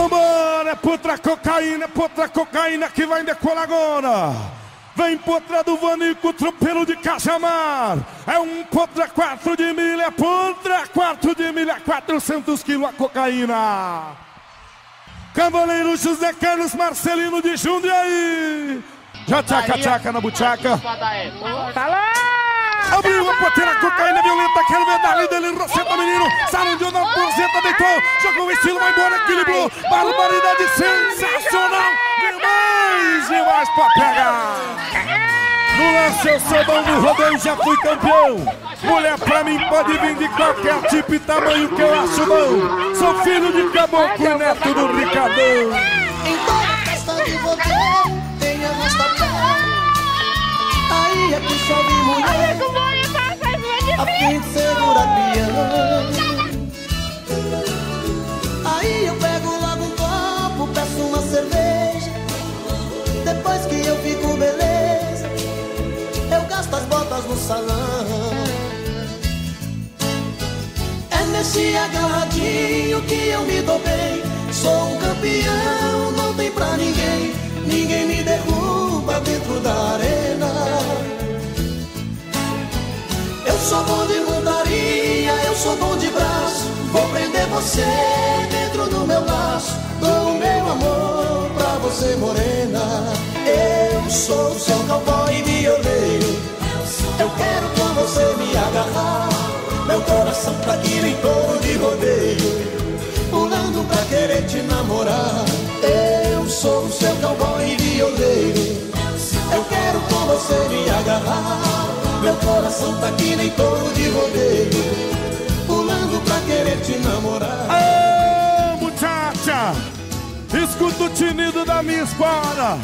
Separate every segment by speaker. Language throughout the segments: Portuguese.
Speaker 1: Vambora, é putra cocaína que vai decolar agora. Vem putra do Vanico, tropeiro de Cajamar. É um putra 4 de milha, putra 4 de milha, 400 quilos a cocaína. Cavaleiro José Carlos Marcelino de Jundiaí. Já tchaca na buchaca. Abriu a poteira, cocaína violenta, quero ver dali dele, roceta menino, sarundiu na burzeta, deitou, jogou o estilo, vai embora, equilibrou, barbaridade sensacional, demais pra pegar. No lance eu sou bom, no rodeio já fui campeão, mulher pra mim pode vir de qualquer tipo e tamanho que eu acho bom, sou filho de caboclo e neto do Ricardão.
Speaker 2: Em toda festa de rodeio, tem a rasta-pé. Aí é que só vi mulher a fim de segurar pião. Aí eu pego logo um copo, peço uma cerveja. Depois que eu fico beleza, eu gasto as botas no salão. É nesse agarradinho que eu me dou bem. Sou um campeão, não tem pra ninguém. Ninguém me derruba dentro da arena. Eu sou bom de montaria, eu sou bom de braço. Vou prender você dentro do meu laço. Dou o meu amor pra você, morena. Eu sou seu cowboy violeiro. Eu quero com você me agarrar. Meu coração tá aqui nem touro de rodeio, pulando pra querer te namorar. Eu sou o seu cowboy violeiro. Eu quero com você me agarrar. Meu coração tá aqui nem touro de rodeio, pulando pra querer te namorar.
Speaker 1: Ô, muchacha, escuta o tinido da minha espada.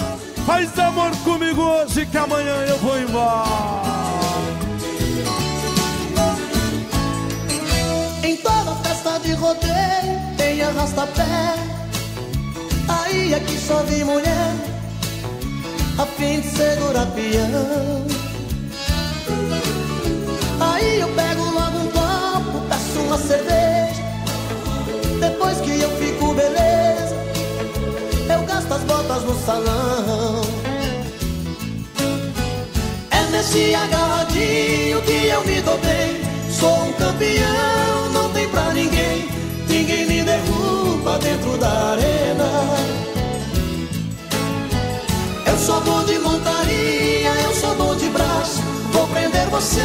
Speaker 1: Faz amor comigo hoje que amanhã eu vou embora.
Speaker 2: Em toda festa de rodeio tem arrasta-pé. Aí aqui só vi mulher a fim de segurar peão. Aí eu pego logo um copo, peço uma cerveja. Depois que eu fico beleza, eu gasto as botas no salão. É nesse agarradinho que eu me dou bem. Sou um campeão, não tem pra ninguém. Ninguém me derruba dentro da arena. Eu sou bom de montaria, eu sou bom de braço. Vou prender você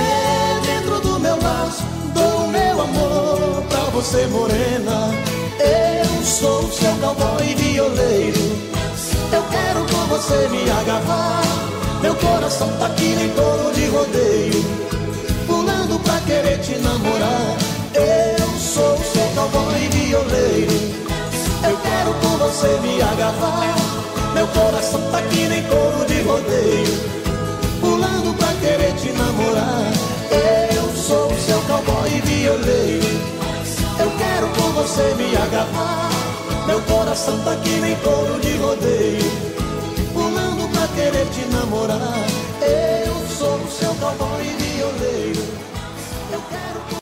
Speaker 2: dentro do meu laço. Dou o meu amor pra você, morena. Eu sou o seu cowboy violeiro. Eu quero com você me agarrar. Meu coração tá aqui nem touro de rodeio, pulando pra querer te namorar. Eu sou o seu cowboy violeiro. Eu quero com você me agarrar. Meu coração tá aqui nem touro de rodeio, pulando pra querer te namorar. Eu sou o seu cowboy violeiro. Eu quero com você me agarrar. Meu coração tá aqui nem touro de rodeio, pulando pra querer te namorar. Eu sou o seu cowboy violeiro. Eu quero com